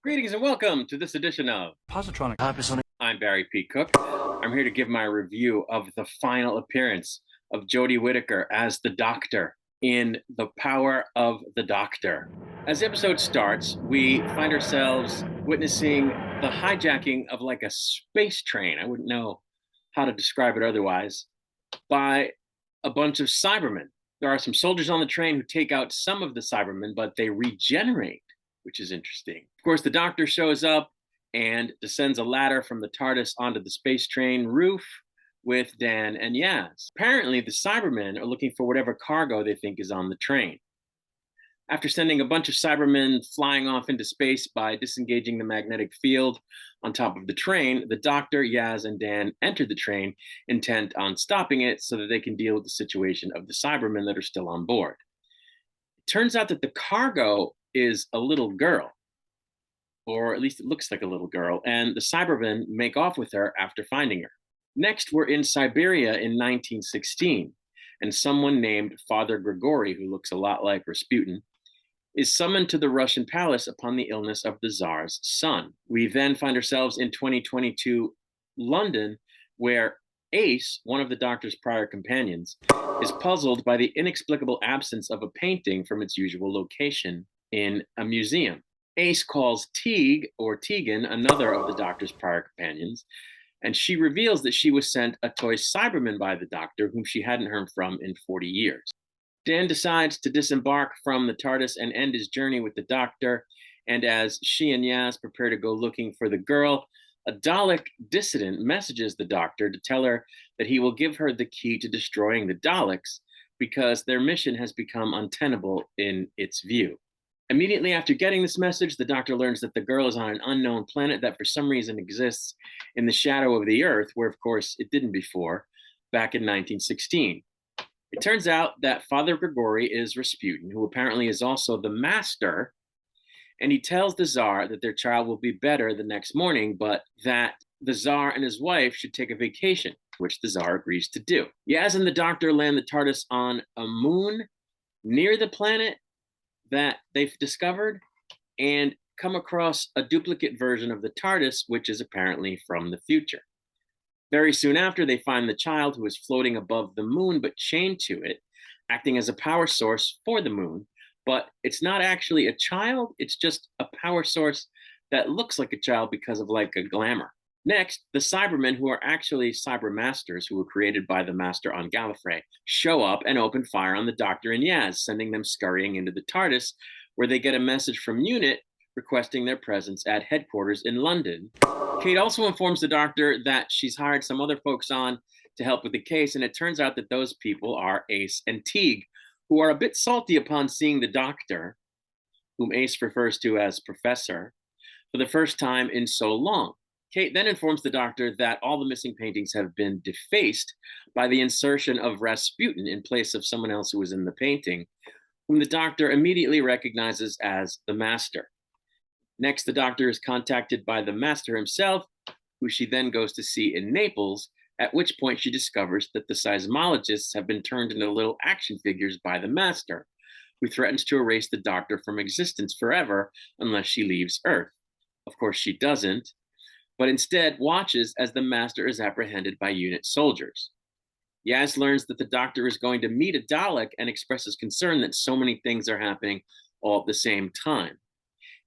Greetings and welcome to this edition of Positronic. I'm Barry P. Cook. I'm here to give my review of the final appearance of Jodie Whittaker as the Doctor in The Power of the Doctor. As the episode starts, we find ourselves witnessing the hijacking of like a space train. I wouldn't know how to describe it otherwise, by a bunch of Cybermen. There are some soldiers on the train who take out some of the Cybermen, but they regenerate, which is interesting. Of course, the Doctor shows up and descends a ladder from the TARDIS onto the space train roof with Dan and Yaz. Apparently, the Cybermen are looking for whatever cargo they think is on the train. After sending a bunch of Cybermen flying off into space by disengaging the magnetic field on top of the train, the Doctor, Yaz, and Dan enter the train, intent on stopping it so that they can deal with the situation of the Cybermen that are still on board. It turns out that the cargo is a little girl, or at least it looks like a little girl, and the Cybermen make off with her after finding her. Next, we're in Siberia in 1916, and someone named Father Grigory, who looks a lot like Rasputin, is summoned to the Russian palace upon the illness of the Tsar's son. We then find ourselves in 2022 London, where Ace, one of the Doctor's prior companions, is puzzled by the inexplicable absence of a painting from its usual location in a museum. Ace calls Teague, or Tegan, another of the Doctor's prior companions, and she reveals that she was sent a toy Cyberman by the Doctor, whom she hadn't heard from in 40 years. Dan decides to disembark from the TARDIS and end his journey with the Doctor, and as she and Yaz prepare to go looking for the girl, a Dalek dissident messages the Doctor to tell her that he will give her the key to destroying the Daleks because their mission has become untenable in its view. Immediately after getting this message, the Doctor learns that the girl is on an unknown planet that for some reason exists in the shadow of the Earth, where of course it didn't before, back in 1916. It turns out that Father Grigory is Rasputin, who apparently is also the Master, and he tells the Tsar that their child will be better the next morning, but that the Tsar and his wife should take a vacation, which the Tsar agrees to do. Yaz and the Doctor land the TARDIS on a moon near the planet that they've discovered and come across a duplicate version of the TARDIS, which is apparently from the future. Very soon after, they find the child who is floating above the moon but chained to it, acting as a power source for the moon. But it's not actually a child, it's just a power source that looks like a child because of like a glamour. Next, the Cybermen, who are actually Cybermasters who were created by the Master on Gallifrey, show up and open fire on the Doctor and Yaz, sending them scurrying into the TARDIS, where they get a message from UNIT requesting their presence at headquarters in London. Kate also informs the Doctor that she's hired some other folks on to help with the case, and it turns out that those people are Ace and Teague, who are a bit salty upon seeing the Doctor, whom Ace refers to as Professor, for the first time in so long. Kate then informs the Doctor that all the missing paintings have been defaced by the insertion of Rasputin in place of someone else who was in the painting, whom the Doctor immediately recognizes as the Master. Next, the Doctor is contacted by the Master himself, who she then goes to see in Naples, at which point she discovers that the seismologists have been turned into little action figures by the Master, who threatens to erase the Doctor from existence forever unless she leaves Earth. Of course, she doesn't, but instead watches as the Master is apprehended by UNIT soldiers. Yaz learns that the Doctor is going to meet a Dalek and expresses concern that so many things are happening all at the same time.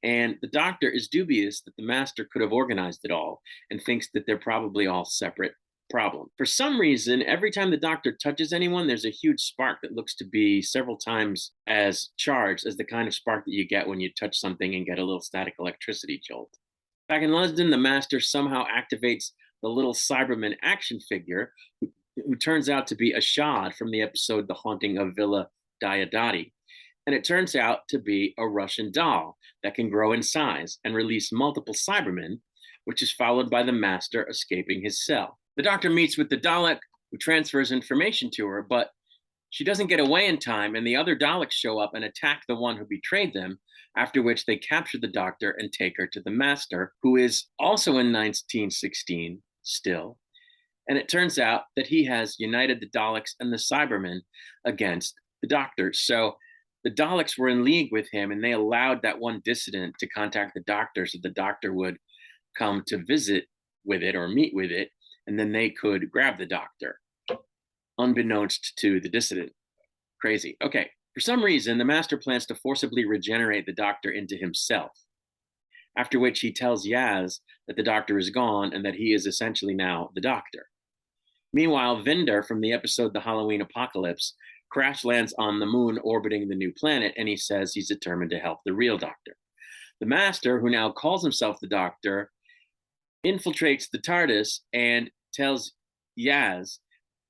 And the Doctor is dubious that the Master could have organized it all and thinks that they're probably all separate problems. For some reason, every time the Doctor touches anyone, there's a huge spark that looks to be several times as charged as the kind of spark that you get when you touch something and get a little static electricity jolt. Back in London, the Master somehow activates the little Cyberman action figure, who turns out to be Ashad from the episode The Haunting of Villa Diodati. And it turns out to be a Russian doll that can grow in size and release multiple Cybermen, which is followed by the Master escaping his cell. The Doctor meets with the Dalek, who transfers information to her, but she doesn't get away in time, and the other Daleks show up and attack the one who betrayed them, after which they capture the Doctor and take her to the Master, who is also in 1916 still. And it turns out that he has united the Daleks and the Cybermen against the Doctor. So The Daleks were in league with him, and they allowed that one dissident to contact the Doctor so the Doctor would come to visit with it or meet with it, and then they could grab the Doctor, unbeknownst to the dissident. Crazy. Okay. For some reason, the Master plans to forcibly regenerate the Doctor into himself, after which he tells Yaz that the Doctor is gone and that he is essentially now the Doctor. Meanwhile, Vinder from the episode The Halloween Apocalypse crash lands on the moon orbiting the new planet, and he says he's determined to help the real Doctor. The Master, who now calls himself the Doctor, infiltrates the TARDIS and tells Yaz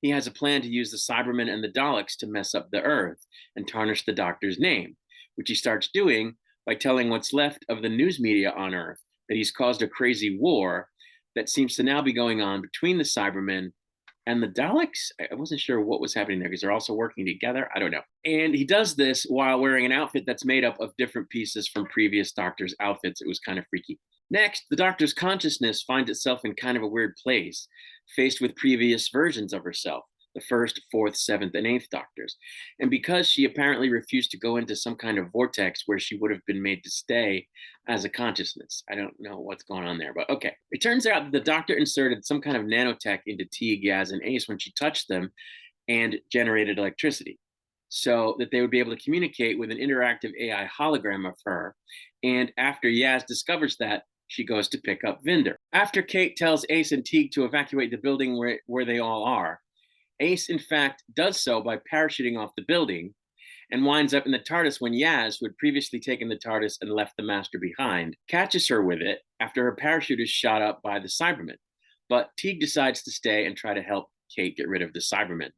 he has a plan to use the Cybermen and the Daleks to mess up the Earth and tarnish the Doctor's name, which he starts doing by telling what's left of the news media on Earth that he's caused a crazy war that seems to now be going on between the Cybermen and the Daleks. I wasn't sure what was happening there because they're also working together. I don't know. And he does this while wearing an outfit that's made up of different pieces from previous Doctor's outfits. It was kind of freaky. Next, the Doctor's consciousness finds itself in kind of a weird place, faced with previous versions of herself, the first, fourth, seventh, and eighth Doctors. And because she apparently refused to go into some kind of vortex where she would have been made to stay as a consciousness. I don't know what's going on there, but okay. It turns out that the Doctor inserted some kind of nanotech into Teague, Yaz, and Ace when she touched them and generated electricity, so that they would be able to communicate with an interactive AI hologram of her. And after Yaz discovers that, she goes to pick up Vinder. After Kate tells Ace and Teague to evacuate the building where they all are, Ace, in fact, does so by parachuting off the building and winds up in the TARDIS when Yaz, who had previously taken the TARDIS and left the Master behind, catches her with it after her parachute is shot up by the Cybermen. But Teague decides to stay and try to help Kate get rid of the Cybermen.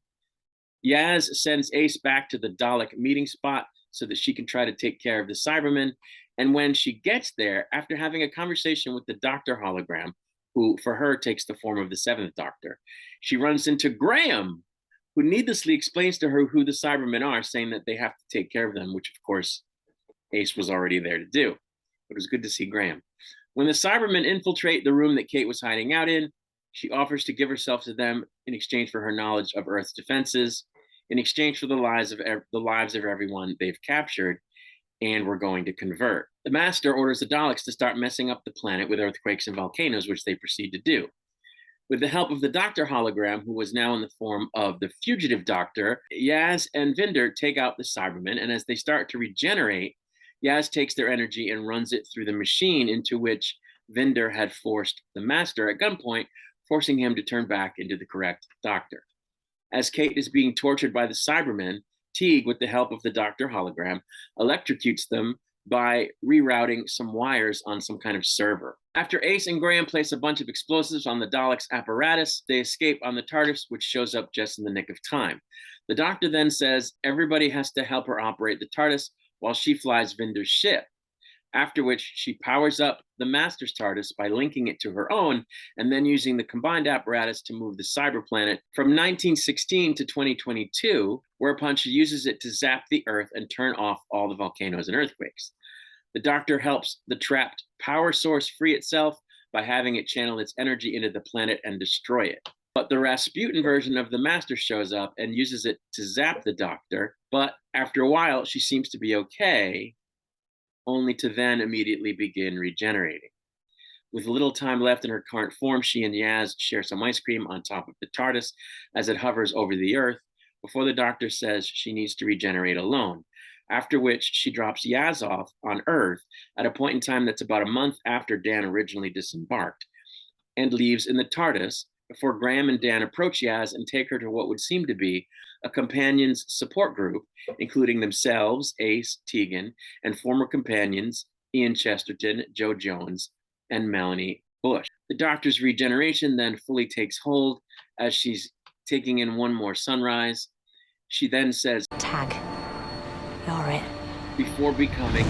Yaz sends Ace back to the Dalek meeting spot so that she can try to take care of the Cybermen. And when she gets there, after having a conversation with the Doctor hologram, who for her takes the form of the seventh Doctor, she runs into Graham, who needlessly explains to her who the Cybermen are, saying that they have to take care of them, which of course Ace was already there to do. But it was good to see Graham. When the Cybermen infiltrate the room that Kate was hiding out in, she offers to give herself to them in exchange for her knowledge of Earth's defenses, in exchange for the lives of everyone they've captured and were going to convert. The Master orders the Daleks to start messing up the planet with earthquakes and volcanoes, which they proceed to do. With the help of the Doctor hologram, who was now in the form of the fugitive Doctor, Yaz and Vinder take out the Cybermen, and as they start to regenerate, Yaz takes their energy and runs it through the machine into which Vinder had forced the Master at gunpoint, forcing him to turn back into the correct Doctor. As Kate is being tortured by the Cybermen, Teague, with the help of the Doctor hologram, electrocutes them by rerouting some wires on some kind of server. After Ace and Graham place a bunch of explosives on the Daleks' apparatus, they escape on the TARDIS, which shows up just in the nick of time. The Doctor then says everybody has to help her operate the TARDIS while she flies Vinder's ship, after which she powers up the Master's TARDIS by linking it to her own and then using the combined apparatus to move the cyber planet from 1916 to 2022, whereupon she uses it to zap the Earth and turn off all the volcanoes and earthquakes. The Doctor helps the trapped power source free itself by having it channel its energy into the planet and destroy it. But the Rasputin version of the Master shows up and uses it to zap the Doctor, but after a while she seems to be okay, only to then immediately begin regenerating. With little time left in her current form, she and Yaz share some ice cream on top of the TARDIS as it hovers over the Earth, before the Doctor says she needs to regenerate alone, after which she drops Yaz off on Earth at a point in time that's about a month after Dan originally disembarked, and leaves in the TARDIS before Graham and Dan approach Yaz and take her to what would seem to be a companion's support group, including themselves, Ace, Tegan, and former companions Ian Chesterton, Joe Jones, and Melanie Bush. The Doctor's regeneration then fully takes hold as she's taking in one more sunrise. She then says, "Tag, you're it," before becoming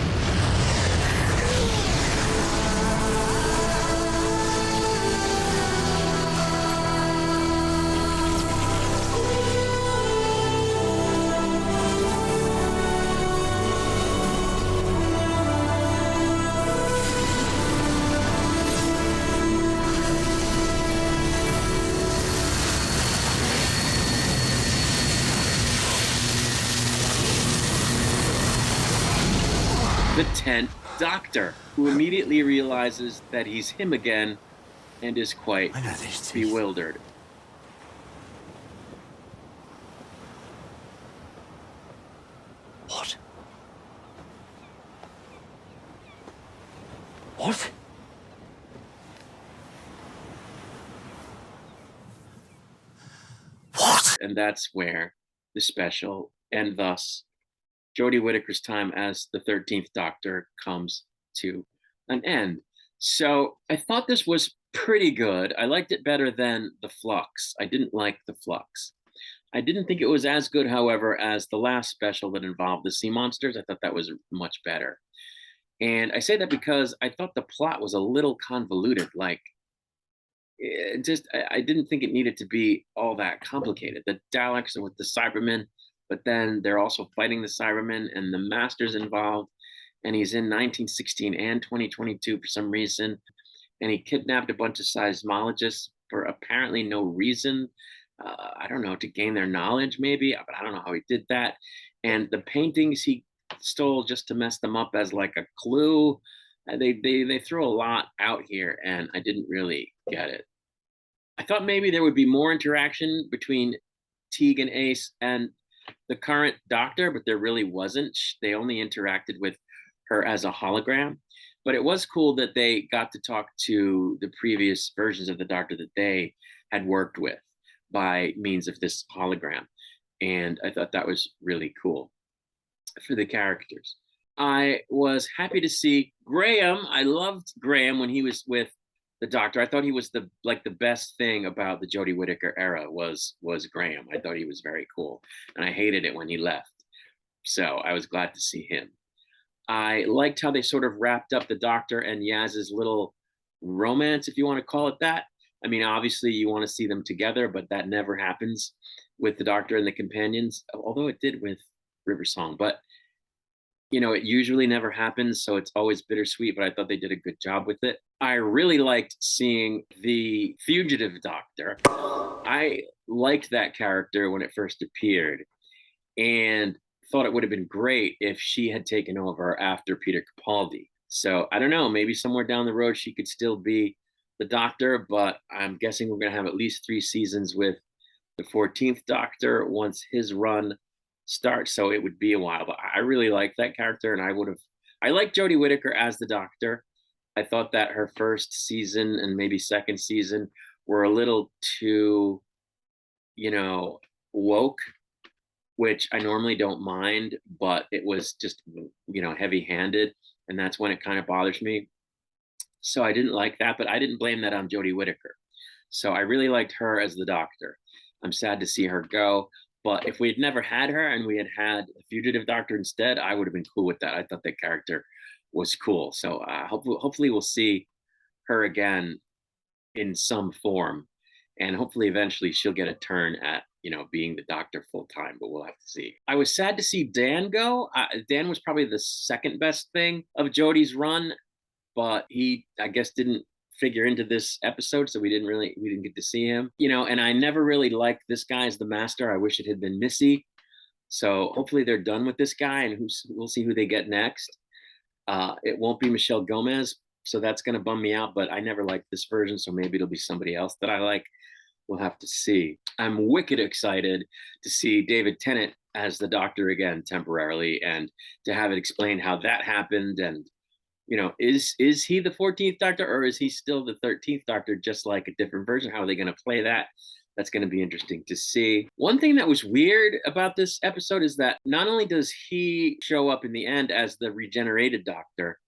the 10th Doctor, who immediately realizes that he's him again and is quite I know these teeth. bewildered. What? What? What? And that's where the special, and thus Jodie Whittaker's time as the 13th Doctor, comes to an end. So I thought this was pretty good. I liked it better than The Flux. I didn't like The Flux. I didn't think it was as good, however, as the last special that involved the sea monsters. I thought that was much better. And I say that because I thought the plot was a little convoluted. Like, I didn't think it needed to be all that complicated. The Daleks are with the Cybermen, but then they're also fighting the Cybermen, and the Master's involved. And he's in 1916 and 2022 for some reason. And he kidnapped a bunch of seismologists for apparently no reason. I don't know, to gain their knowledge, maybe, but I don't know how he did that. And the paintings he stole just to mess them up as like a clue. They threw a lot out here, and I didn't really get it. I thought maybe there would be more interaction between Teague and Ace and the current Doctor, but there really wasn't. They only interacted with her as a hologram. But it was cool that they got to talk to the previous versions of the Doctor that they had worked with by means of this hologram. And I thought that was really cool for the characters. I was happy to see Graham. I loved Graham when he was with the Doctor. I thought he was the best thing about the Jodie Whittaker era was Graham. I thought he was very cool, and I hated it when he left. So I was glad to see him. I liked how they sort of wrapped up the Doctor and Yaz's little romance, if you want to call it that. I mean, obviously you want to see them together, but that never happens with the Doctor and the companions, although it did with River Song. But it usually never happens, so it's always bittersweet, but I thought they did a good job with it. I really liked seeing the fugitive Doctor. I liked that character when it first appeared, and thought it would have been great if she had taken over after Peter Capaldi. So I don't know, maybe somewhere down the road she could still be the Doctor, but I'm guessing we're going to have at least 3 seasons with the 14th Doctor once his run starts. So it would be a while, but I really like that character, and I like Jodie Whittaker as the Doctor. I thought that her first season and maybe second season were a little too, woke, which I normally don't mind, but it was just, heavy handed. And that's when it kind of bothers me. So I didn't like that, but I didn't blame that on Jodie Whittaker. So I really liked her as the Doctor. I'm sad to see her go. But if we had never had her and we had had the fugitive Doctor instead, I would have been cool with that. I thought that character was cool. So hopefully we'll see her again in some form. And hopefully eventually she'll get a turn at, being the Doctor full time, but we'll have to see. I was sad to see Dan go. Dan was probably the second best thing of Jodie's run, but he, I guess, didn't figure into this episode, so we didn't get to see him. And I never really liked this guy as the Master. I wish it had been Missy. So hopefully they're done with this guy, and we'll see who they get next. It won't be Michelle Gomez, so that's going to bum me out, but I never liked this version, so maybe it'll be somebody else that I like. We'll have to see. I'm wicked excited to see David Tennant as the Doctor again temporarily, and to have it explained how that happened. And is he the 14th Doctor, or is he still the 13th Doctor, just like a different version? How are they going to play that? That's going to be interesting to see. One thing that was weird about this episode is that not only does he show up in the end as the regenerated Doctor,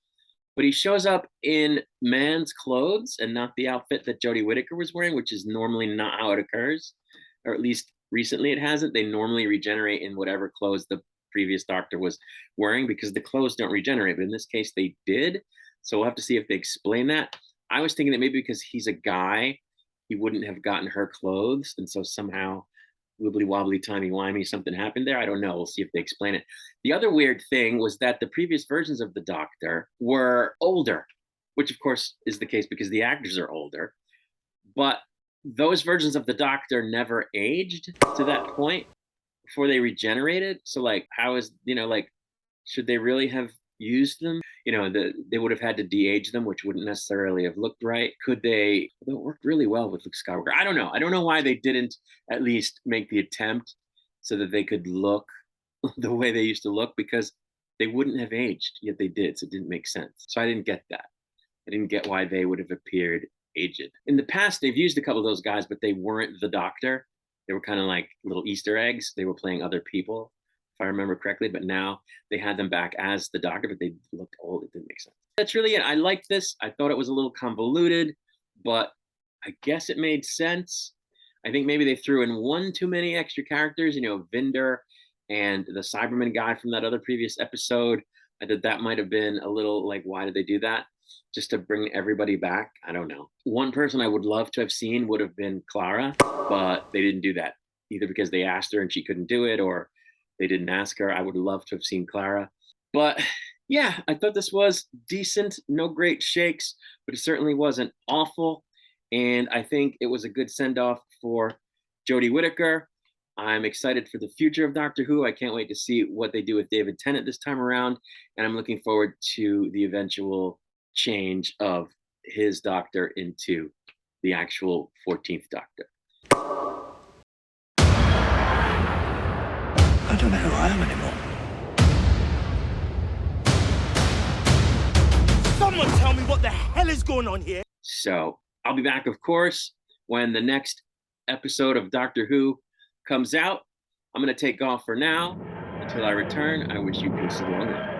but he shows up in man's clothes and not the outfit that Jodie Whittaker was wearing, which is normally not how it occurs, or at least recently it hasn't. They normally regenerate in whatever clothes the previous Doctor was wearing, because the clothes don't regenerate, but in this case they did. So we'll have to see if they explain that. I was thinking that maybe because he's a guy, he wouldn't have gotten her clothes, and so somehow wibbly wobbly timey wimey something happened there. I don't know. We'll see if they explain it. The other weird thing was that the previous versions of the Doctor were older, which of course is the case because the actors are older, but those versions of the Doctor never aged to that point before they regenerated. So how is, should they really have used them. They would have had to de-age them, which wouldn't necessarily have looked right. Could they? It worked really well with Luke Skywalker. I don't know. I don't know why they didn't at least make the attempt so that they could look the way they used to look, because they wouldn't have aged, yet they did. So it didn't make sense. So I didn't get that. I didn't get why they would have appeared aged. In the past, they've used a couple of those guys, but they weren't the Doctor. They were kind of like little Easter eggs. They were playing other people, if I remember correctly. But now they had them back as the Doctor, but they looked old. It didn't make sense. That's really it. I liked this. I thought it was a little convoluted, but I guess it made sense. I think maybe they threw in one too many extra characters, Vinder and the Cyberman guy from that other previous episode. I thought that might have been a little like, why did they do that? Just to bring everybody back? I don't know. One person I would love to have seen would have been Clara, but they didn't do that, either because they asked her and she couldn't do it, or they didn't ask her. I would love to have seen Clara. But yeah, I thought this was decent. No great shakes, but it certainly wasn't awful. And I think it was a good send-off for Jodie Whittaker. I'm excited for the future of Doctor Who. I can't wait to see what they do with David Tennant this time around. And I'm looking forward to the eventual change of his Doctor into the actual 14th Doctor. I don't know who I am anymore. Someone tell me what the hell is going on here. So I'll be back, of course, when the next episode of Doctor Who comes out. I'm going to take off for now. Until I return, I wish you peace and long life.